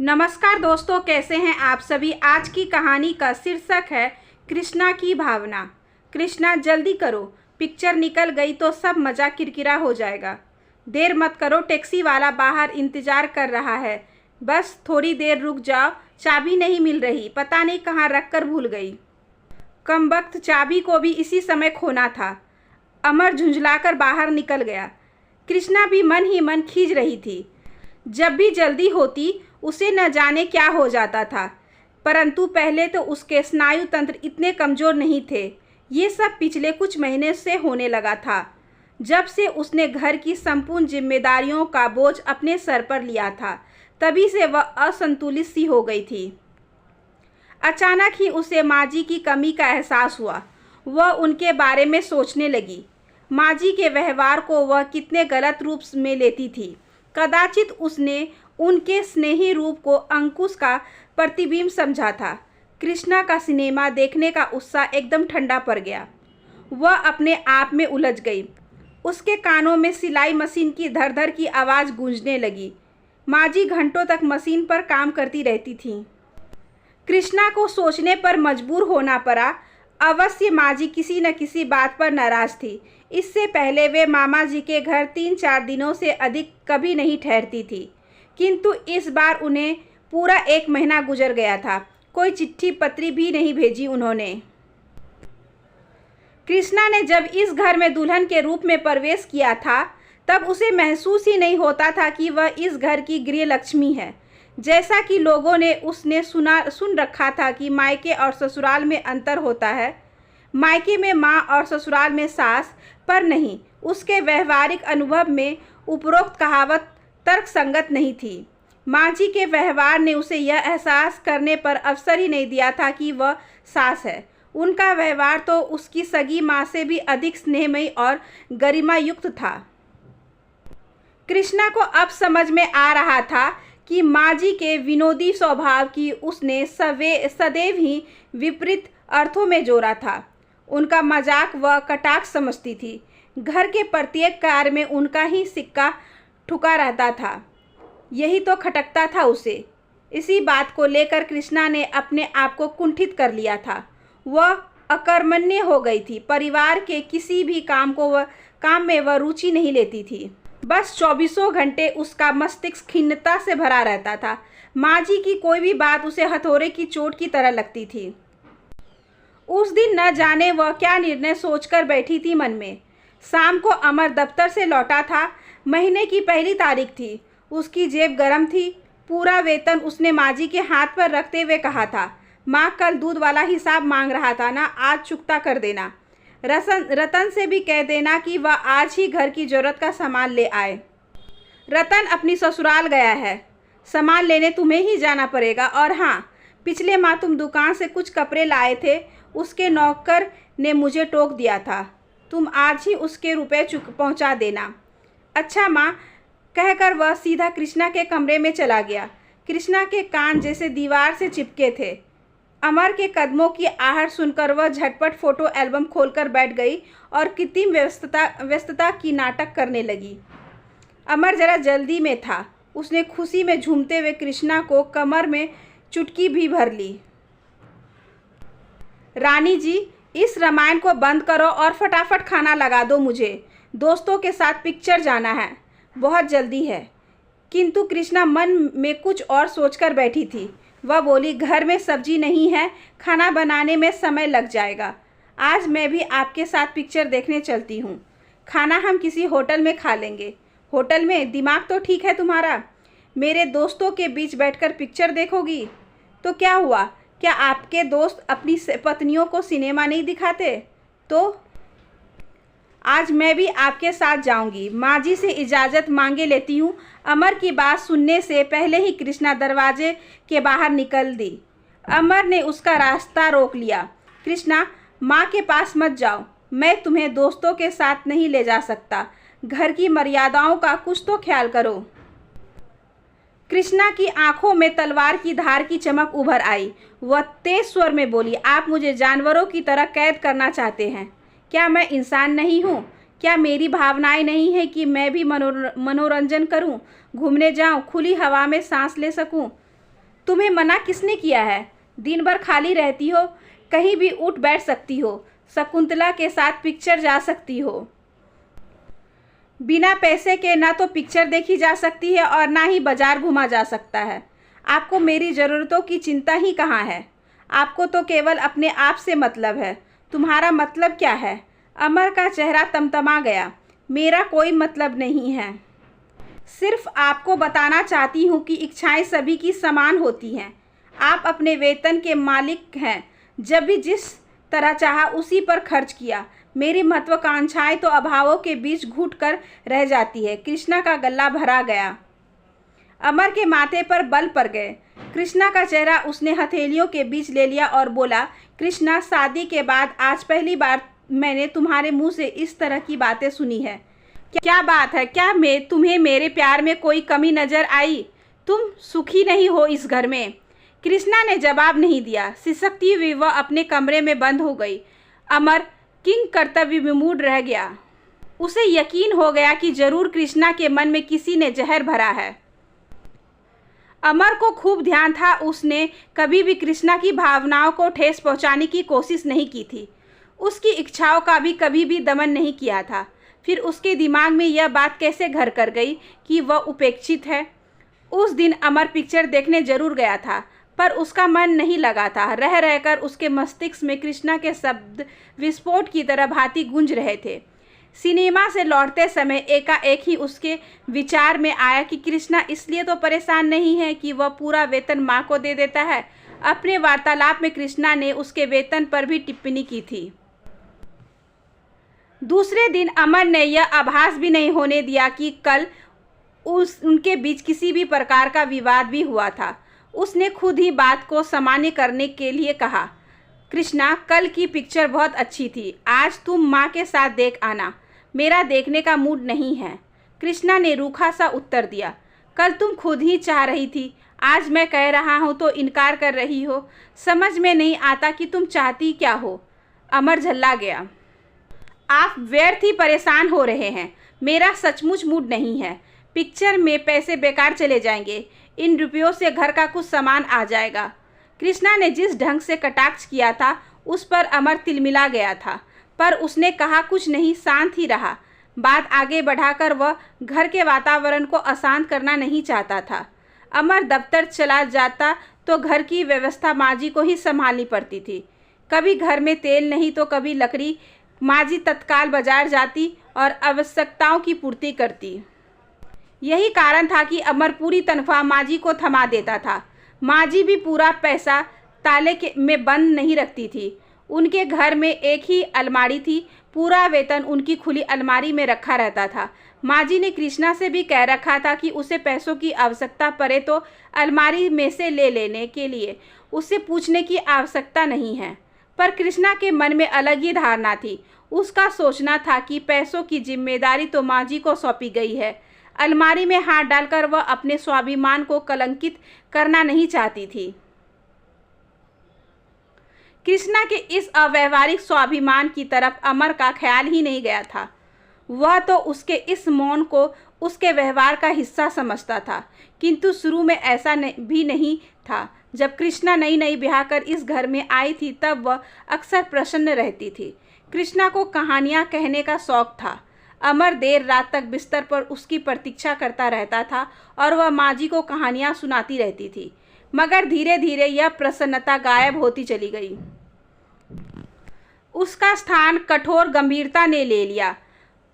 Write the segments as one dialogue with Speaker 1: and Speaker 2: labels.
Speaker 1: नमस्कार दोस्तों, कैसे हैं आप सभी। आज की कहानी का शीर्षक है कृष्णा की भावना। कृष्णा जल्दी करो, पिक्चर निकल गई तो सब मज़ा किरकिरा हो जाएगा। देर मत करो, टैक्सी वाला बाहर इंतज़ार कर रहा है। बस थोड़ी देर रुक जाओ, चाबी नहीं मिल रही, पता नहीं कहाँ रख कर भूल गई। कमबख्त चाबी को भी इसी समय खोना था। अमर झुंझलाकर बाहर निकल गया। कृष्णा भी मन ही मन खींच रही थी। जब भी जल्दी होती उसे न जाने क्या हो जाता था, परंतु पहले तो उसके स्नायु तंत्र इतने कमज़ोर नहीं थे। ये सब पिछले कुछ महीने से होने लगा था, जब से उसने घर की संपूर्ण जिम्मेदारियों का बोझ अपने सर पर लिया था। तभी से वह असंतुलित सी हो गई थी। अचानक ही उसे माँ जी की कमी का एहसास हुआ। वह उनके बारे में सोचने लगी। माँ जी के व्यवहार को वह कितने गलत रूप में लेती थी। कदाचित उसने उनके स्नेही रूप को अंकुश का प्रतिबिंब समझा था। कृष्णा का सिनेमा देखने का उत्साह एकदम ठंडा पड़ गया। वह अपने आप में उलझ गई। उसके कानों में सिलाई मशीन की धड़-धड़ की आवाज़ गूंजने लगी। माँ जी घंटों तक मशीन पर काम करती रहती थीं। कृष्णा को सोचने पर मजबूर होना पड़ा। अवश्य माँ जी किसी न किसी बात पर नाराज़ थी। इससे पहले वे मामा जी के घर 3-4 दिनों से अधिक कभी नहीं ठहरती थी, किंतु इस बार उन्हें पूरा 1 महीना गुजर गया था। कोई चिट्ठी पत्री भी नहीं भेजी उन्होंने। कृष्णा ने जब इस घर में दुल्हन के रूप में प्रवेश किया था, तब उसे महसूस ही नहीं होता था कि वह इस घर की गृहलक्ष्मी है। जैसा कि लोगों ने सुन रखा था कि मायके और ससुराल में अंतर होता है, मायके में माँ और ससुराल में सास, पर नहीं, उसके व्यवहारिक अनुभव में उपरोक्त कहावत तर्कसंगत नहीं थी। माँ जी के व्यवहार ने उसे यह एहसास करने पर अवसर ही नहीं दिया था कि वह सास है। उनका व्यवहार तो उसकी सगी माँ से भी अधिक स्नेहमयी और गरिमायुक्त था। कृष्णा को अब समझ में आ रहा था कि माँ जी के विनोदी स्वभाव की उसने सदैव ही विपरीत अर्थों में जोड़ा था। उनका मजाक वह कटाक्ष समझती थी। घर के प्रत्येक कार्य में उनका ही सिक्का ठुका रहता था। यही तो खटकता था उसे। इसी बात को लेकर कृष्णा ने अपने आप को कुंठित कर लिया था। वह अकर्मण्य हो गई थी। परिवार के किसी भी काम में वह रुचि नहीं लेती थी। बस 24 घंटे उसका मस्तिष्क खिन्नता से भरा रहता था। माँ जी की कोई भी बात उसे हथौड़े की चोट की तरह लगती थी। उस दिन न जाने वह क्या निर्णय सोचकर बैठी थी मन में। शाम को अमर दफ्तर से लौटा था। महीने की पहली तारीख थी। उसकी जेब गर्म थी। पूरा वेतन उसने माँ जी के हाथ पर रखते हुए कहा था, माँ कल दूध वाला हिसाब मांग रहा था ना, आज चुकता कर देना। रतन से भी कह देना कि वह आज ही घर की ज़रूरत का सामान ले आए। रतन अपनी ससुराल गया है, सामान लेने तुम्हें ही जाना पड़ेगा। और हाँ, पिछले माह तुम दुकान से कुछ कपड़े लाए थे, उसके नौकर ने मुझे टोक दिया था। तुम आज ही उसके रुपए पहुंचा देना। अच्छा माँ, कहकर वह सीधा कृष्णा के कमरे में चला गया। कृष्णा के कान जैसे दीवार से चिपके थे। अमर के कदमों की आहट सुनकर वह झटपट फोटो एल्बम खोलकर बैठ गई और कृत्रिम व्यस्तता की नाटक करने लगी। अमर जरा जल्दी में था। उसने खुशी में झूमते हुए कृष्णा को कमर में चुटकी भी भर ली। रानी जी, इस रामायण को बंद करो और फटाफट खाना लगा दो। मुझे दोस्तों के साथ पिक्चर जाना है, बहुत जल्दी है। किंतु कृष्णा मन में कुछ और सोचकर बैठी थी। वह बोली, घर में सब्जी नहीं है, खाना बनाने में समय लग जाएगा। आज मैं भी आपके साथ पिक्चर देखने चलती हूँ। खाना हम किसी होटल में खा लेंगे। होटल में? दिमाग तो ठीक है तुम्हारा। मेरे दोस्तों के बीच बैठकर पिक्चर देखोगी तो क्या हुआ? क्या आपके दोस्त अपनी पत्नियों को सिनेमा नहीं दिखाते? तो आज मैं भी आपके साथ जाऊंगी। माँ जी से इजाज़त मांगे लेती हूँ। अमर की बात सुनने से पहले ही कृष्णा दरवाजे के बाहर निकल दी। अमर ने उसका रास्ता रोक लिया। कृष्णा, माँ के पास मत जाओ, मैं तुम्हें दोस्तों के साथ नहीं ले जा सकता। घर की मर्यादाओं का कुछ तो ख्याल करो। कृष्णा की आंखों में तलवार की धार की चमक उभर आई। वह तेज स्वर में बोली, आप मुझे जानवरों की तरह कैद करना चाहते हैं? क्या मैं इंसान नहीं हूँ? क्या मेरी भावनाएं नहीं हैं कि मैं भी मनोरंजन करूं, घूमने जाऊं, खुली हवा में सांस ले सकूं? तुम्हें मना किसने किया है? दिन भर खाली रहती हो, कहीं भी उठ बैठ सकती हो, शकुंतला के साथ पिक्चर जा सकती हो। बिना पैसे के ना तो पिक्चर देखी जा सकती है और ना ही बाजार घूमा जा सकता है। आपको मेरी ज़रूरतों की चिंता ही कहाँ है? आपको तो केवल अपने आप से मतलब है। तुम्हारा मतलब क्या है? अमर का चेहरा तमतमा गया। मेरा कोई मतलब नहीं है, सिर्फ आपको बताना चाहती हूँ कि इच्छाएं सभी की समान होती हैं। आप अपने वेतन के मालिक हैं। जब भी जिस तरह चाहा उसी पर खर्च किया। मेरी महत्वाकांक्षाएं तो अभावों के बीच घुट कर रह जाती है। कृष्णा का गला भरा गया। अमर के माथे पर बल पड़ गए। कृष्णा का चेहरा उसने हथेलियों के बीच ले लिया और बोला, कृष्णा, शादी के बाद आज पहली बार मैंने तुम्हारे मुंह से इस तरह की बातें सुनी है। क्या बात है? क्या तुम्हें मेरे प्यार में कोई कमी नजर आई? तुम सुखी नहीं हो इस घर में? कृष्णा ने जवाब नहीं दिया। सिसकती हुई वह अपने कमरे में बंद हो गई। अमर किंग कर्तव्य विमूढ़ रह गया। उसे यकीन हो गया कि जरूर कृष्णा के मन में किसी ने जहर भरा है। अमर को खूब ध्यान था, उसने कभी भी कृष्णा की भावनाओं को ठेस पहुंचाने की कोशिश नहीं की थी। उसकी इच्छाओं का भी कभी भी दमन नहीं किया था। फिर उसके दिमाग में यह बात कैसे घर कर गई कि वह उपेक्षित है। उस दिन अमर पिक्चर देखने जरूर गया था, पर उसका मन नहीं लगा था। रह रहकर उसके मस्तिष्क में कृष्णा के शब्द विस्फोट की तरह भांति गूंज रहे थे। सिनेमा से लौटते समय एकाएक ही उसके विचार में आया कि कृष्णा इसलिए तो परेशान नहीं है कि वह पूरा वेतन माँ को दे देता है। अपने वार्तालाप में कृष्णा ने उसके वेतन पर भी टिप्पणी की थी। दूसरे दिन अमर ने यह आभास भी नहीं होने दिया कि कल उनके बीच किसी भी प्रकार का विवाद भी हुआ था। उसने खुद ही बात को सामान्य करने के लिए कहा, कृष्णा, कल की पिक्चर बहुत अच्छी थी। आज तुम माँ के साथ देख आना। मेरा देखने का मूड नहीं है। कृष्णा ने रूखा सा उत्तर दिया। कल तुम खुद ही चाह रही थी, आज मैं कह रहा हूँ तो इनकार कर रही हो। समझ में नहीं आता कि तुम चाहती क्या हो। अमर झल्ला गया। आप व्यर्थ ही परेशान हो रहे हैं। मेरा सचमुच मूड नहीं है। पिक्चर में पैसे बेकार चले जाएंगे। इन रुपयों से घर का कुछ सामान आ जाएगा। कृष्णा ने जिस ढंग से कटाक्ष किया था उस पर अमर तिलमिला गया था, पर उसने कहा कुछ नहीं, शांत ही रहा। बात आगे बढ़ाकर वह घर के वातावरण को अशांत करना नहीं चाहता था। अमर दफ्तर चला जाता तो घर की व्यवस्था माँ जी को ही संभालनी पड़ती थी। कभी घर में तेल नहीं तो कभी लकड़ी। माँ जी तत्काल बाजार जाती और आवश्यकताओं की पूर्ति करती। यही कारण था कि अमर पूरी तनख्वाह माँ जी को थमा देता था। माँ जी भी पूरा पैसा ताले में बंद नहीं रखती थी। उनके घर में एक ही अलमारी थी। पूरा वेतन उनकी खुली अलमारी में रखा रहता था। माँ जी ने कृष्णा से भी कह रखा था कि उसे पैसों की आवश्यकता पड़े तो अलमारी में से ले लेने के लिए उससे पूछने की आवश्यकता नहीं है। पर कृष्णा के मन में अलग ही धारणा थी। उसका सोचना था कि पैसों की जिम्मेदारी तो माँ जी को सौंपी गई है। अलमारी में हाथ डालकर वह अपने स्वाभिमान को कलंकित करना नहीं चाहती थी। कृष्णा के इस अव्यावहारिक स्वाभिमान की तरफ अमर का ख्याल ही नहीं गया था। वह तो उसके इस मौन को उसके व्यवहार का हिस्सा समझता था, किंतु शुरू में ऐसा भी नहीं था। जब कृष्णा नई नई ब्याह कर इस घर में आई थी तब वह अक्सर प्रसन्न रहती थी। कृष्णा को कहानियाँ कहने का शौक था। अमर देर रात तक बिस्तर पर उसकी प्रतीक्षा करता रहता था और वह माँ जी को कहानियाँ सुनाती रहती थी। मगर धीरे धीरे यह प्रसन्नता गायब होती चली गई। उसका स्थान कठोर गंभीरता ने ले लिया।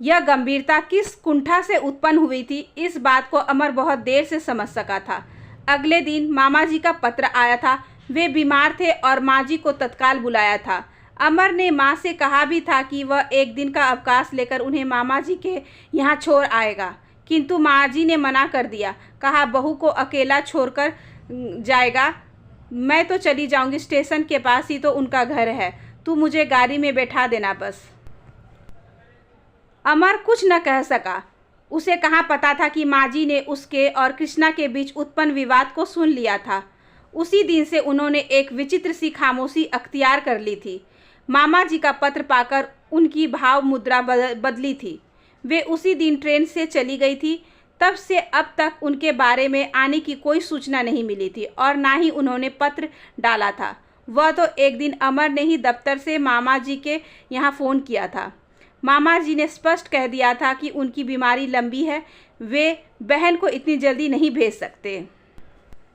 Speaker 1: यह गंभीरता किस कुंठा से उत्पन्न हुई थी, इस बात को अमर बहुत देर से समझ सका था। अगले दिन मामा जी का पत्र आया था। वे बीमार थे और माँ जी को तत्काल बुलाया था। अमर ने माँ से कहा भी था कि वह एक दिन का अवकाश लेकर उन्हें मामा जी के यहाँ छोड़ आएगा, किंतु माँ जी ने मना कर दिया। कहा, बहू को अकेला छोड़कर जाएगा? मैं तो चली जाऊंगी, स्टेशन के पास ही तो उनका घर है। तू मुझे गाड़ी में बैठा देना बस। अमर कुछ न कह सका। उसे कहाँ पता था कि माँ जी ने उसके और कृष्णा के बीच उत्पन्न विवाद को सुन लिया था। उसी दिन से उन्होंने एक विचित्र सी खामोशी अख्तियार कर ली थी। मामा जी का पत्र पाकर उनकी भाव मुद्रा बदली थी। वे उसी दिन ट्रेन से चली गई थी। तब से अब तक उनके बारे में आने की कोई सूचना नहीं मिली थी और ना ही उन्होंने पत्र डाला था। वह तो एक दिन अमर ने ही दफ्तर से मामा जी के यहाँ फ़ोन किया था। मामा जी ने स्पष्ट कह दिया था कि उनकी बीमारी लंबी है, वे बहन को इतनी जल्दी नहीं भेज सकते।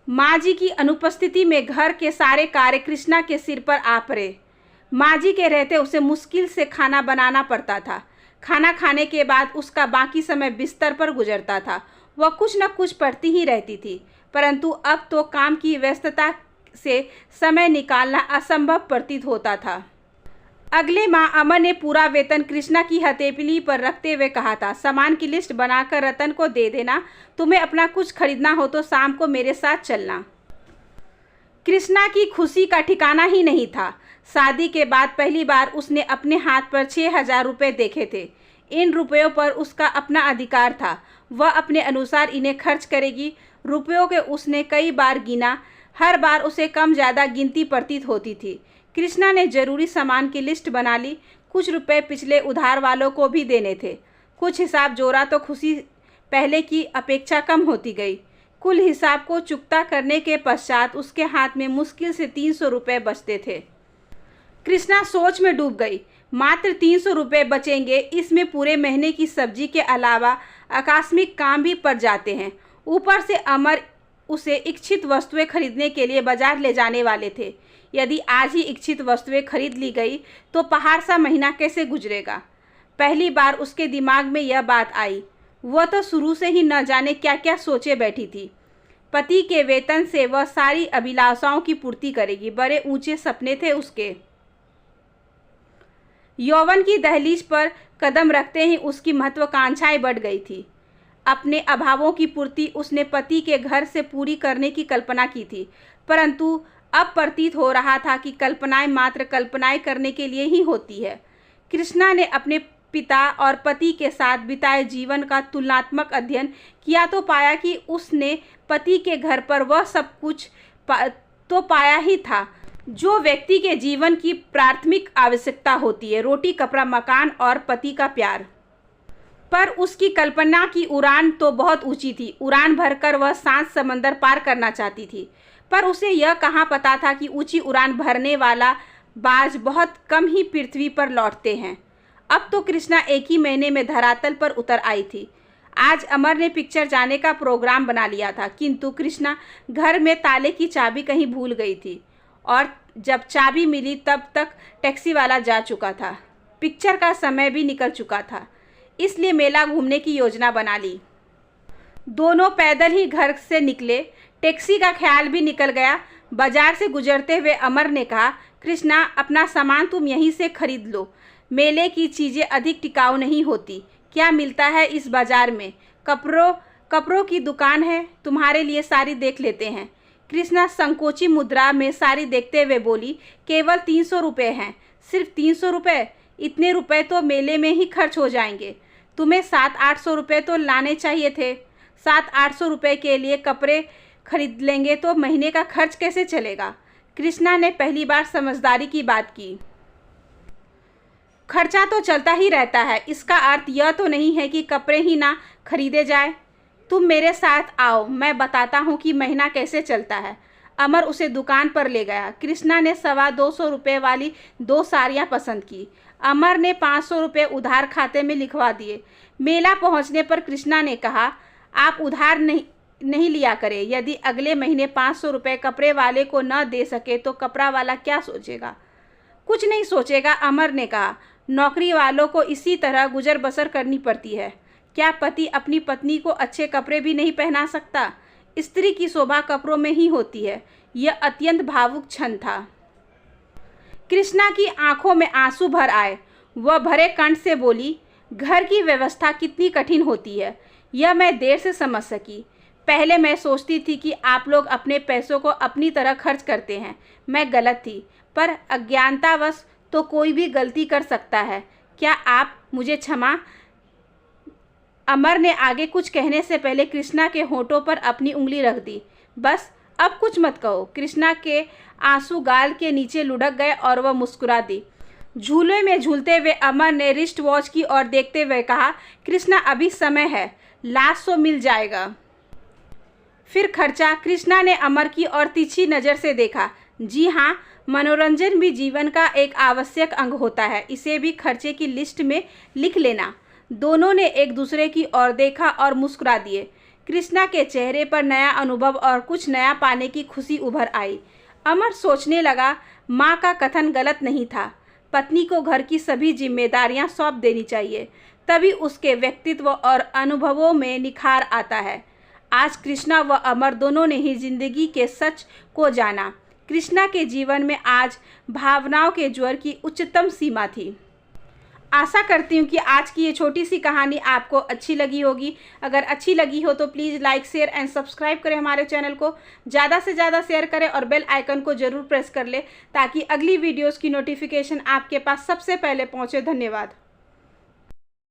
Speaker 1: माँ जी की अनुपस्थिति में घर के सारे कार्य कृष्णा के सिर पर आ पड़े। माँ जी के रहते उसे मुश्किल से खाना बनाना पड़ता था। खाना खाने के बाद उसका बाकी समय बिस्तर पर गुजरता था। वह कुछ न कुछ पढ़ती ही रहती थी, परंतु अब तो काम की व्यस्तता से समय निकालना असंभव प्रतीत होता था। अगले माह अमर ने पूरा वेतन कृष्णा की हथेली पर रखते हुए कहा था, सामान की लिस्ट बनाकर रतन को दे देना। तुम्हें अपना कुछ खरीदना हो तो शाम को मेरे साथ चलना। कृष्णा की खुशी का ठिकाना ही नहीं था। शादी के बाद पहली बार उसने अपने हाथ पर 6,000 रुपये देखे थे। इन रुपयों पर उसका अपना अधिकार था। वह अपने अनुसार इन्हें खर्च करेगी। रुपयों के उसने कई बार गिना। हर बार उसे कम ज़्यादा गिनती प्रतीत होती थी। कृष्णा ने जरूरी सामान की लिस्ट बना ली। कुछ रुपए पिछले उधार वालों को भी देने थे। कुछ हिसाब जोड़ा तो खुशी पहले की अपेक्षा कम होती गई। कुल हिसाब को चुकता करने के पश्चात उसके हाथ में मुश्किल से 300 रुपये बचते थे। कृष्णा सोच में डूब गई। मात्र 300 रुपये बचेंगे, इसमें पूरे महीने की सब्जी के अलावा आकस्मिक काम भी पड़ जाते हैं। ऊपर से अमर उसे इच्छित वस्तुएं खरीदने के लिए बाजार ले जाने वाले थे। यदि आज ही इच्छित वस्तुएं खरीद ली गई तो पहाड़ सा महीना कैसे गुजरेगा। पहली बार उसके दिमाग में यह बात आई। वह तो शुरू से ही न जाने क्या क्या सोचे बैठी थी। पति के वेतन से वह सारी अभिलाषाओं की पूर्ति करेगी। बड़े ऊंचे सपने थे उसके। यौवन की दहलीज पर कदम रखते ही उसकी महत्वाकांक्षाएं बढ़ गई थी। अपने अभावों की पूर्ति उसने पति के घर से पूरी करने की कल्पना की थी, परंतु अब प्रतीत हो रहा था कि कल्पनाएं मात्र कल्पनाएं करने के लिए ही होती है। कृष्णा ने अपने पिता और पति के साथ बिताए जीवन का तुलनात्मक अध्ययन किया तो पाया कि उसने पति के घर पर वह सब कुछ तो पाया ही था जो व्यक्ति के जीवन की प्राथमिक आवश्यकता होती है, रोटी, कपड़ा, मकान और पति का प्यार। पर उसकी कल्पना की उड़ान तो बहुत ऊंची थी। उड़ान भरकर वह शांत समंदर पार करना चाहती थी, पर उसे यह कहाँ पता था कि ऊंची उड़ान भरने वाला बाज बहुत कम ही पृथ्वी पर लौटते हैं। अब तो कृष्णा एक ही महीने में धरातल पर उतर आई थी। आज अमर ने पिक्चर जाने का प्रोग्राम बना लिया था, किंतु कृष्णा घर में ताले की चाबी कहीं भूल गई थी और जब चाबी मिली तब तक टैक्सी वाला जा चुका था। पिक्चर का समय भी निकल चुका था, इसलिए मेला घूमने की योजना बना ली। दोनों पैदल ही घर से निकले। टैक्सी का ख्याल भी निकल गया। बाजार से गुजरते हुए अमर ने कहा, कृष्णा, अपना सामान तुम यहीं से खरीद लो। मेले की चीज़ें अधिक टिकाऊ नहीं होती। क्या मिलता है इस बाजार में? कपड़ों की दुकान है, तुम्हारे लिए साड़ी देख लेते हैं। कृष्णा संकोची मुद्रा में साड़ी देखते हुए बोली, केवल 300 रुपये हैं। सिर्फ 300 रुपये? इतने रुपए तो मेले में ही खर्च हो जाएंगे। तुम्हें 700-800 रुपये तो लाने चाहिए थे। 700-800 रुपये के लिए कपड़े खरीद लेंगे तो महीने का खर्च कैसे चलेगा? कृष्णा ने पहली बार समझदारी की बात की। खर्चा तो चलता ही रहता है, इसका अर्थ यह तो नहीं है कि कपड़े ही ना खरीदे जाए। तुम मेरे साथ आओ, मैं बताता हूँ कि महीना कैसे चलता है। अमर उसे दुकान पर ले गया। कृष्णा ने 225 रुपये वाली 2 साड़ियाँ पसंद की। अमर ने 500 रुपये उधार खाते में लिखवा दिए। मेला पहुँचने पर कृष्णा ने कहा, आप उधार नहीं लिया करें। यदि अगले महीने 500 रुपये कपड़े वाले को न दे सके तो कपड़ा वाला क्या सोचेगा? कुछ नहीं सोचेगा, अमर ने कहा। नौकरी वालों को इसी तरह गुजर बसर करनी पड़ती है। क्या पति अपनी पत्नी को अच्छे कपड़े भी नहीं पहना सकता? स्त्री की शोभा कपड़ों में ही होती है। यह अत्यंत भावुक क्षण था। कृष्णा की आंखों में आंसू भर आए। वह भरे कंठ से बोली, घर की व्यवस्था कितनी कठिन होती है, यह मैं देर से समझ सकी। पहले मैं सोचती थी कि आप लोग अपने पैसों को अपनी तरह खर्च करते हैं। मैं गलत थी, पर अज्ञानतावश तो कोई भी गलती कर सकता है। क्या आप मुझे क्षमा? अमर ने आगे कुछ कहने से पहले कृष्णा के होठों पर अपनी उंगली रख दी। बस, अब कुछ मत कहो। कृष्णा के आंसू गाल के नीचे लुढ़क गए और वह मुस्कुरा दी। झूले में झूलते हुए अमर ने रिस्ट वॉच की ओर देखते हुए कहा, कृष्णा, अभी समय है। लास्ट सो मिल जाएगा। फिर खर्चा कृष्णा ने अमर की ओर तिरछी नज़र से देखा। जी हाँ, मनोरंजन भी जीवन का एक आवश्यक अंग होता है, इसे भी खर्चे की लिस्ट में लिख लेना। दोनों ने एक दूसरे की ओर देखा और मुस्कुरा दिए। कृष्णा के चेहरे पर नया अनुभव और कुछ नया पाने की खुशी उभर आई। अमर सोचने लगा, माँ का कथन गलत नहीं था। पत्नी को घर की सभी जिम्मेदारियां सौंप देनी चाहिए, तभी उसके व्यक्तित्व और अनुभवों में निखार आता है। आज कृष्णा व अमर दोनों ने ही जिंदगी के सच को जाना। कृष्णा के जीवन में आज भावनाओं के ज्वर की उच्चतम सीमा थी। आशा करती हूँ कि आज की ये छोटी सी कहानी आपको अच्छी लगी होगी। अगर अच्छी लगी हो तो please like, share and subscribe करें हमारे चैनल को। ज़्यादा से ज़्यादा शेयर करें और बेल आइकन को ज़रूर प्रेस कर लें ताकि अगली वीडियोज़ की नोटिफिकेशन आपके पास सबसे पहले पहुँचे। धन्यवाद।